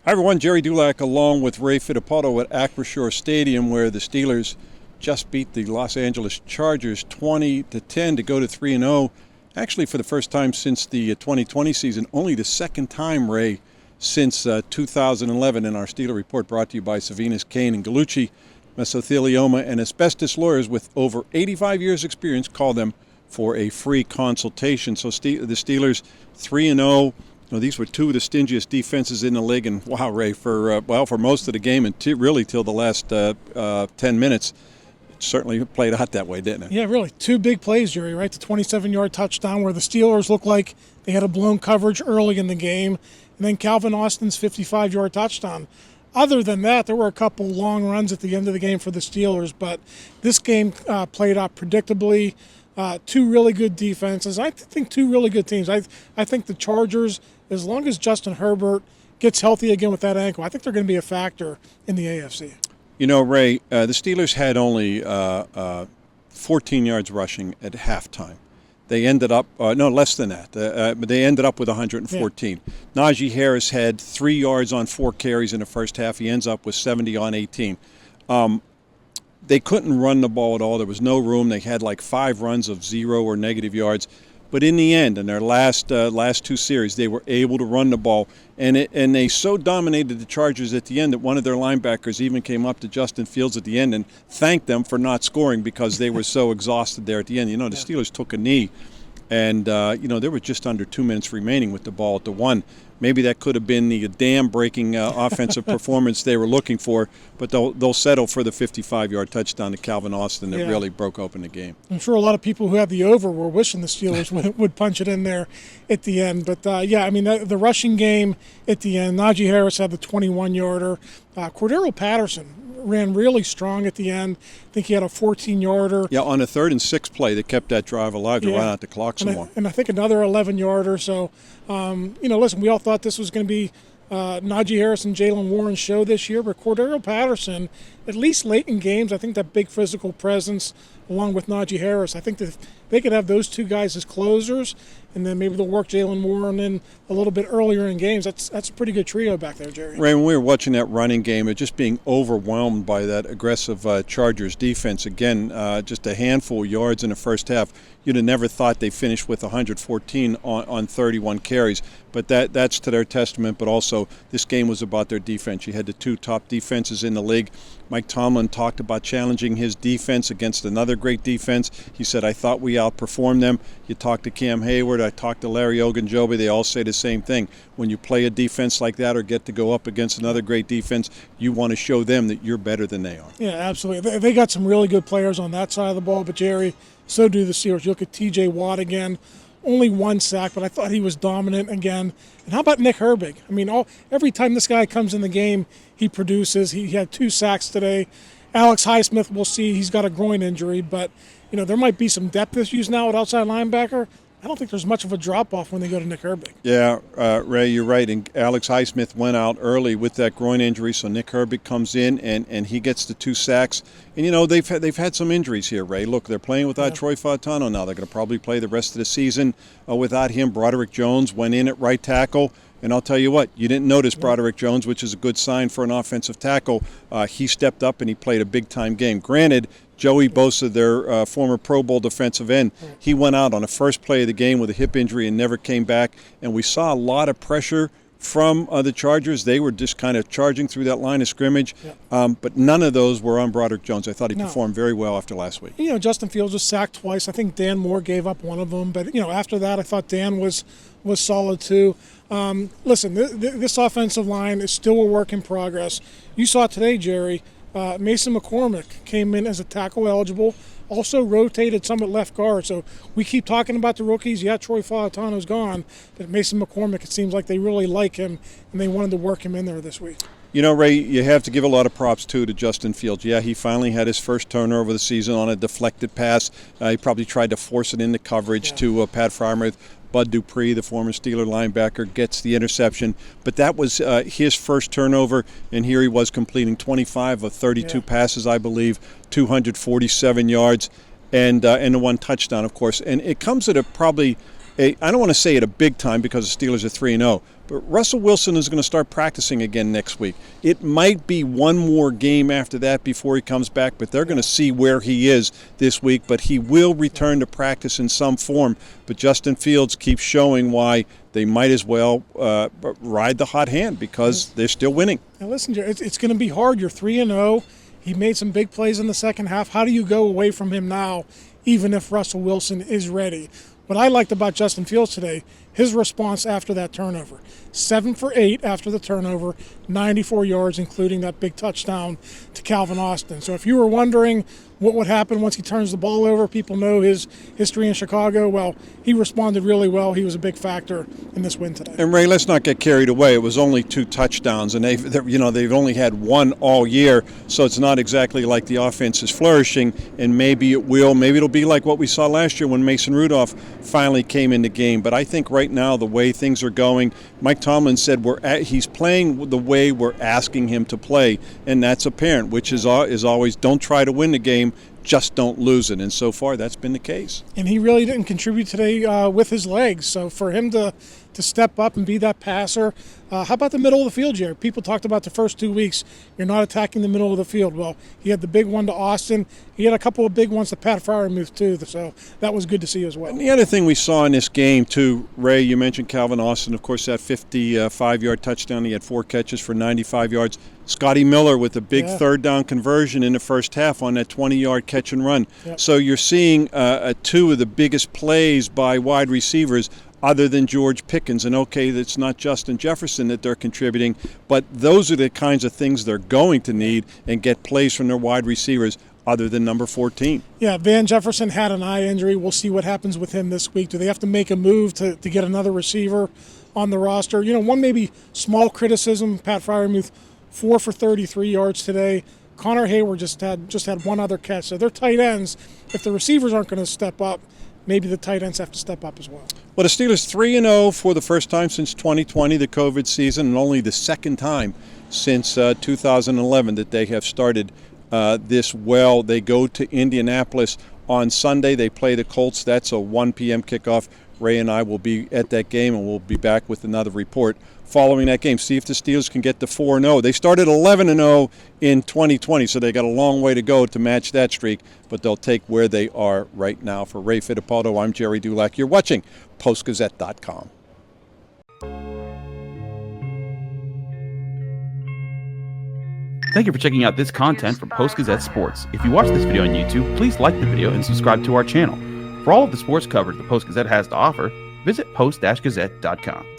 Hi everyone, Gerry Dulac along with Ray Fittipaldo at Acrisure Stadium, where the Steelers just beat the Los Angeles Chargers 20-10 to go to 3-0. Actually, for the first time since the 2020 season, only the second time, Ray, since 2011. And our Steeler Report brought to you by Savinas, Kane, and Gallucci. Mesothelioma and asbestos lawyers with over 85 years experience call them for a free consultation. So the Steelers 3-0. These were two of the stingiest defenses in the league, and wow, Ray, for most of the game and really till the last 10 minutes, it certainly played out that way, didn't it? Yeah, really. Two big plays, Gerry, right? The 27-yard touchdown where the Steelers looked like they had a blown coverage early in the game, and then Calvin Austin's 55-yard touchdown. Other than that, there were a couple long runs at the end of the game for the Steelers, but this game played out predictably. Two really good defenses. I think two really good teams. I think the Chargers, as long as Justin Herbert gets healthy again with that ankle, I think they're going to be a factor in the AFC. You know, Ray, the Steelers had only 14 yards rushing at halftime. They ended up, less than that. But they ended up with 114. Yeah. Najee Harris had 3 yards on 4 carries in the first half. He ends up with 70 on 18. They couldn't run the ball at all. There was no room. They had like 5 runs of 0 or negative yards. But in the end, in their last two series, they were able to run the ball. And they so dominated the Chargers at the end that one of their linebackers even came up to Justin Fields at the end and thanked them for not scoring because they were so exhausted there at the end. The Steelers took a knee. And, there were just under 2 minutes remaining with the ball at the 1. Maybe that could have been the dam-breaking offensive performance they were looking for, but they'll settle for the 55-yard touchdown to Calvin Austin that really broke open the game. I'm sure a lot of people who had the over were wishing the Steelers would punch it in there at the end. But, the rushing game at the end, Najee Harris had the 21-yarder. Cordarrelle Patterson ran really strong at the end. I think he had a 14-yarder. Yeah, on a 3rd and 6 play that kept that drive alive to run out the clock some more. And I think another 11-yarder. So, listen, we all thought this was going to be Najee Harris and Jaylen Warren's show this year, but Cordarrelle Patterson, at least late in games, I think that big physical presence along with Najee Harris, I think that they could have those two guys as closers, and then maybe they'll work Jaylen Warren in a little bit earlier in games. That's a pretty good trio back there, Gerry. Ray, when we were watching that running game, it just being overwhelmed by that aggressive Chargers defense. Again, just a handful of yards in the first half. You'd have never thought they finished with 114 on 31 carries, but that's to their testament. But also, this game was about their defense. You had the two top defenses in the league. Mike Tomlin talked about challenging his defense against another great defense. He said, I thought we outperformed them. You talk to Cam Heyward, I talked to Larry Ogunjobi, they all say the same thing. When you play a defense like that or get to go up against another great defense, you want to show them that you're better than they are. Yeah, absolutely. They got some really good players on that side of the ball, but Gerry, so do the Steelers. You look at T.J. Watt again, only 1 sack, but I thought he was dominant again. And how about Nick Herbig? I mean, every time this guy comes in the game, he produces. He had 2 sacks today. Alex Highsmith, we'll see. He's got a groin injury, but there might be some depth issues now at outside linebacker. I don't think there's much of a drop-off when they go to Nick Herbig. Yeah, Ray, you're right. And Alex Highsmith went out early with that groin injury, so Nick Herbig comes in and he gets the 2 sacks. And they've had some injuries here, Ray. Look, they're playing without Troy Fautanu now. They're going to probably play the rest of the season without him. Broderick Jones went in at right tackle. And I'll tell you what, you didn't notice Broderick Jones, which is a good sign for an offensive tackle. He stepped up and he played a big-time game. Granted, Joey Bosa, their former Pro Bowl defensive end, he went out on the first play of the game with a hip injury and never came back. And we saw a lot of pressure from the Chargers. They were just kind of charging through that line of scrimmage. But none of those were on Broderick Jones. I thought he performed very well after last week. Justin Fields was sacked twice. I think Dan Moore gave up one of them. But, after that, I thought Dan was solid too. Listen, this offensive line is still a work in progress. You saw today, Gerry, Mason McCormick came in as a tackle eligible, also rotated some at left guard. So we keep talking about the rookies. Yeah, Troy Fautanu is gone, but Mason McCormick, it seems like they really like him, and they wanted to work him in there this week. Ray, you have to give a lot of props, too, to Justin Fields. Yeah, he finally had his first turnover of the season on a deflected pass. He probably tried to force it into coverage to Pat Freiermuth. Bud Dupree, the former Steeler linebacker, gets the interception. But that was his first turnover, and here he was completing 25 of 32 passes, I believe, 247 yards, and the 1 touchdown, of course. And it comes at a probably I don't want to say it a big time because the Steelers are 3-0, but Russell Wilson is going to start practicing again next week. It might be one more game after that before he comes back, but they're going to see where he is this week. But he will return to practice in some form. But Justin Fields keeps showing why they might as well ride the hot hand because they're still winning. Now listen, Jerry, it's going to be hard. You're 3-0. He made some big plays in the second half. How do you go away from him now, even if Russell Wilson is ready? What I liked about Justin Fields today, his response after that turnover. 7 for 8 after the turnover, 94 yards, including that big touchdown to Calvin Austin. So if you were wondering what would happen once he turns the ball over, people know his history in Chicago. Well, he responded really well. He was a big factor in this win today. And Ray, let's not get carried away. It was only 2 touchdowns, and they've only had one all year, so it's not exactly like the offense is flourishing. And maybe it'll be like what we saw last year when Mason Rudolph finally came in the game. But I think right now the way things are going, Mike Tomlin said he's playing the way we're asking him to play, and that's apparent, which is always don't try to win the game, just don't lose it. And so far, that's been the case. And he really didn't contribute today with his legs. So for him to step up and be that passer, how about the middle of the field, Jerry? People talked about the first 2 weeks, you're not attacking the middle of the field. Well, he had the big one to Austin. He had a couple of big ones to Pat Freiermuth, too. So that was good to see as well. And the other thing we saw in this game, too, Ray, you mentioned Calvin Austin. Of course, that 55-yard touchdown. He had 4 catches for 95 yards. Scotty Miller with a big third down conversion in the first half on that 20-yard catch and run. Yep. So you're seeing 2 of the biggest plays by wide receivers other than George Pickens. And okay, it's not Justin Jefferson that they're contributing, but those are the kinds of things they're going to need and get plays from their wide receivers other than number 14. Yeah, Van Jefferson had an eye injury. We'll see what happens with him this week. Do they have to make a move to get another receiver on the roster? One maybe small criticism, Pat Freiermuth, 4 for 33 yards today. Connor Heyward just had one other catch. So they're tight ends. If the receivers aren't going to step up, maybe the tight ends have to step up as well. Well, the Steelers 3-0 for the first time since 2020, the COVID season, and only the second time since 2011 that they have started this well. They go to Indianapolis on Sunday. They play the Colts. That's a 1 p.m. kickoff. Ray and I will be at that game, and we'll be back with another report following that game. See if the Steelers can get to 4-0. They started 11-0 in 2020, so they got a long way to go to match that streak, but they'll take where they are right now. For Ray Fittipaldo, I'm Gerry Dulac. You're watching Post-Gazette.com. Thank you for checking out this content from Post-Gazette Sports. If you watch this video on YouTube, please like the video and subscribe to our channel. For all of the sports coverage the Post-Gazette has to offer, visit post-gazette.com.